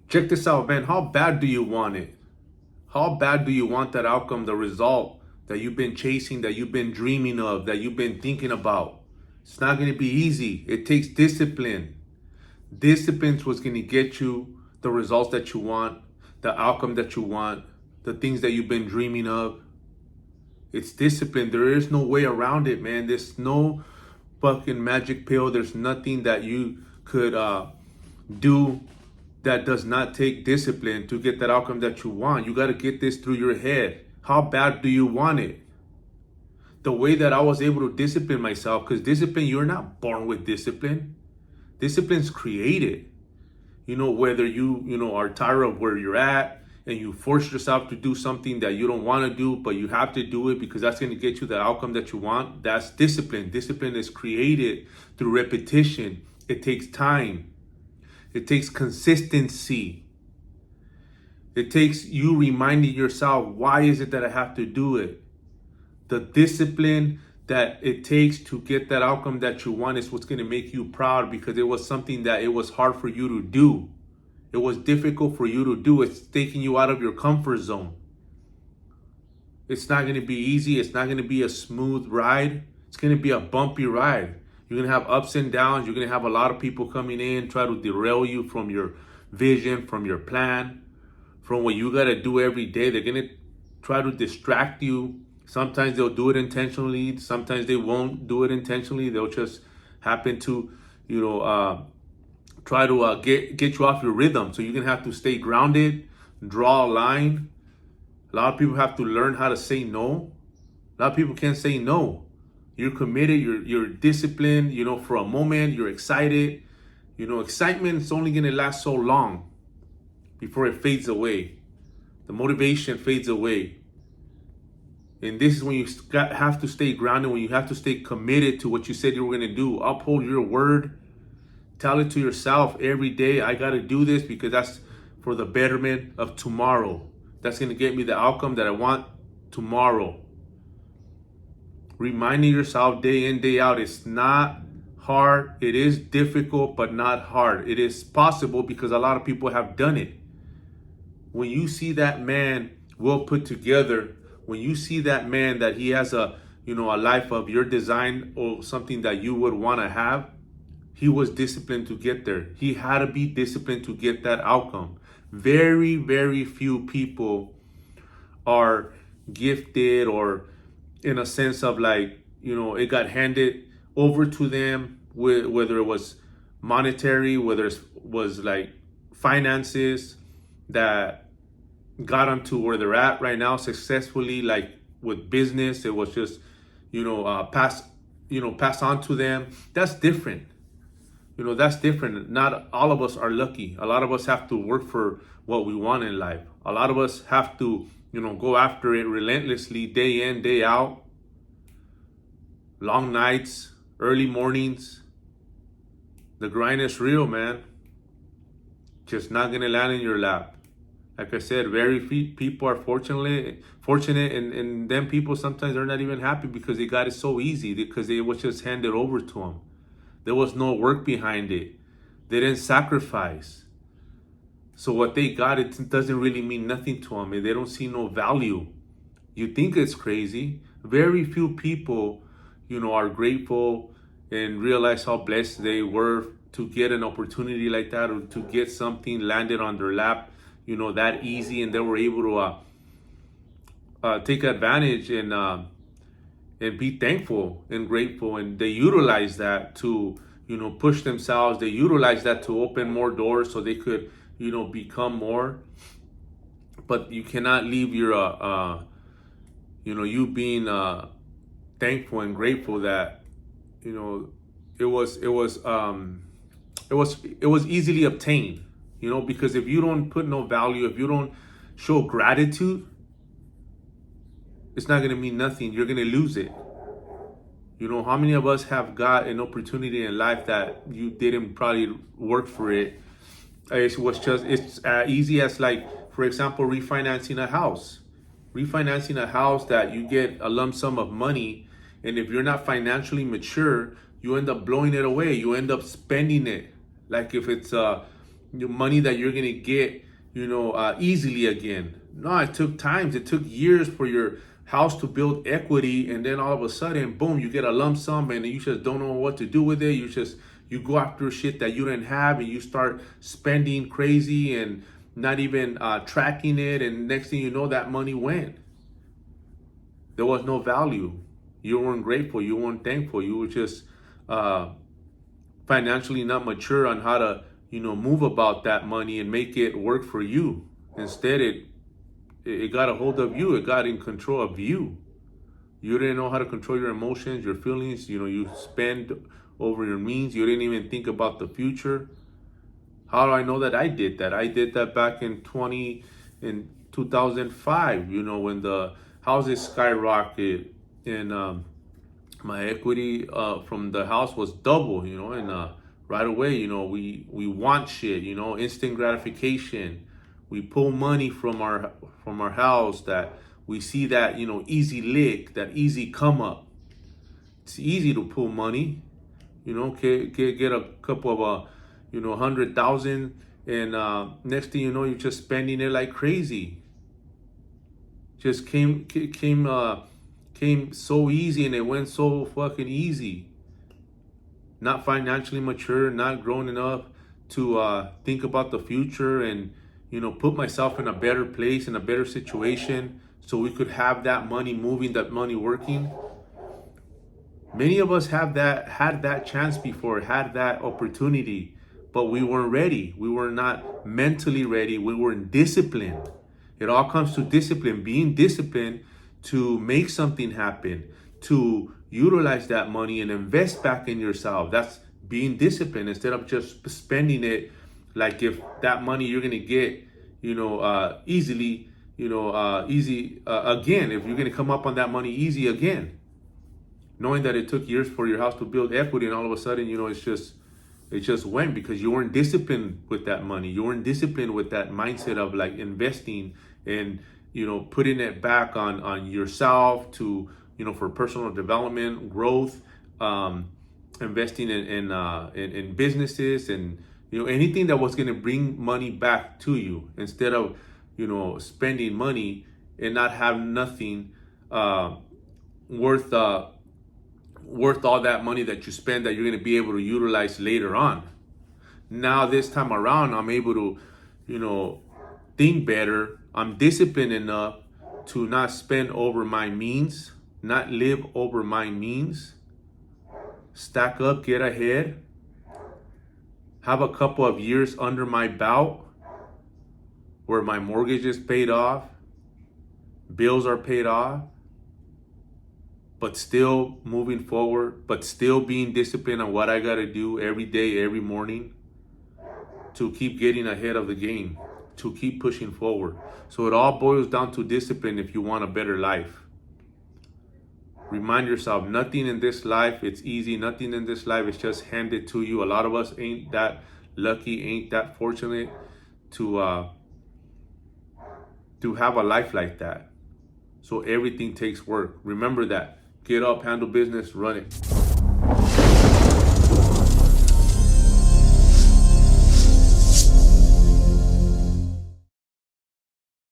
Check this out, man. How bad do you want it? How bad do you want that outcome, the result that you've been chasing, that you've been dreaming of, that you've been thinking about? It's not going to be easy. It takes discipline. Discipline's what's going to get you the results that you want, the outcome that you want, the things that you've been dreaming of. It's discipline. There is no way around it, man. There's no fucking magic pill. There's nothing that you could do that does not take discipline to get that outcome that you want. You got to get this through your head. How bad do you want it? The way that I was able to discipline myself, because discipline, you're not born with discipline. Discipline's created. Whether you are tired of where you're at and you force yourself to do something that you don't want to do, but you have to do it because that's going to get you the outcome that you want. That's discipline. Discipline is created through repetition. It takes time. It takes consistency. It takes you reminding yourself, why is it that I have to do it? The discipline that it takes to get that outcome that you want is what's going to make you proud, because it was something that it was hard for you to do. It was difficult for you to do. It's taking you out of your comfort zone. It's not going to be easy. It's not going to be a smooth ride. It's going to be a bumpy ride. You're going to have ups and downs. You're going to have a lot of people coming in, try to derail you from your vision, from your plan, from what you got to do every day. They're going to try to distract you. Sometimes they'll do it intentionally. Sometimes they won't do it intentionally. They'll just happen to, try to get you off your rhythm. So you're going to have to stay grounded, draw a line. A lot of people have to learn how to say no. A lot of people can't say no. You're committed, you're disciplined, for a moment, you're excited. Excitement is only going to last so long before it fades away. The motivation fades away. And this is when you have to stay grounded, when you have to stay committed to what you said you were going to do. Uphold your word. Tell it to yourself every day, I got to do this because that's for the betterment of tomorrow. That's going to get me the outcome that I want tomorrow. Reminding yourself day in, day out, it's not hard. It is difficult, but not hard. It is possible because a lot of people have done it. When you see that man well put together, when you see that man that he has a life of your design or something that you would want to have, he was disciplined to get there. He had to be disciplined to get that outcome. Very, very few people are gifted, or in a sense of it got handed over to them, whether it was monetary, whether it was like finances that got them to where they're at right now successfully. Like with business, it was just passed on to them. That's different. That's different. Not all of us are lucky. A lot of us have to work for what we want in life. A lot of us have to go after it relentlessly, day in, day out. Long nights, early mornings. The grind is real, man. Just not gonna land in your lap. Like I said, very few people are fortunate, and them people sometimes they're not even happy because they got it so easy, because it was just handed over to them. There was no work behind it. They didn't sacrifice. So what they got, it doesn't really mean nothing to them. They don't see no value. You think it's crazy. Very few people, are grateful and realize how blessed they were to get an opportunity like that, or to get something landed on their lap, that easy, and they were able to take advantage and be thankful and grateful. And they utilize that to, push themselves. They utilize that to open more doors so they could, become more. But you cannot leave your, you being thankful and grateful that, it was easily obtained, because if you don't put no value, if you don't show gratitude, it's not going to mean nothing. You're going to lose it. How many of us have got an opportunity in life that you didn't probably work for it? It's easy as, like, for example, refinancing a house. Refinancing a house that you get a lump sum of money, and if you're not financially mature, you end up blowing it away. You end up spending it. Like if it's your money that you're gonna get, easily again. No, it took times. It took years for your house to build equity, and then all of a sudden, boom, you get a lump sum, and you just don't know what to do with it. You go after shit that you didn't have, and you start spending crazy and not even tracking it, and next thing you know, that money went. There was no value. You weren't grateful. You weren't thankful. You were just financially not mature on how to, move about that money and make it work for you. Instead, it got a hold of you. It got in control of you. You didn't know how to control your emotions, your feelings. You spend over your means. You didn't even think about the future. How do I know that I did that? I did that back in 2005, when the houses skyrocketed, and my equity from the house was double, and right away, we want shit, instant gratification. We pull money from our house, that we see that, easy lick, that easy come up. It's easy to pull money, get a couple of 100,000, and next thing you know, you're just spending it like crazy. Just came so easy, and it went so fucking easy. Not financially mature, not grown enough to think about the future and put myself in a better place, in a better situation, so we could have that money moving, that money working. Many of us had that chance before, had that opportunity, but we weren't ready. We were not mentally ready. We weren't disciplined. It all comes to discipline, being disciplined to make something happen, to utilize that money and invest back in yourself. That's being disciplined, instead of just spending it like if that money you're gonna get, easily, easy again. If you're gonna come up on that money easy again, knowing that it took years for your house to build equity, and all of a sudden, it just went because you weren't disciplined with that money. You weren't disciplined with that mindset of like investing and putting it back on yourself to for personal development, growth, investing in businesses, and anything that was going to bring money back to you, instead of spending money and not have nothing worth all that money that you spend that you're going to be able to utilize later on. Now this time around, I'm able to think better. I'm disciplined enough to not spend over my means, not live over my means, stack up, get ahead, have a couple of years under my belt where my mortgage is paid off, bills are paid off, but still moving forward, but still being disciplined on what I gotta do every day, every morning, to keep getting ahead of the game, to keep pushing forward. So it all boils down to discipline if you want a better life. Remind yourself, nothing in this life, it's easy. Nothing in this life is just handed to you. A lot of us ain't that lucky, ain't that fortunate to have a life like that. So everything takes work. Remember that. Get up, handle business, run it.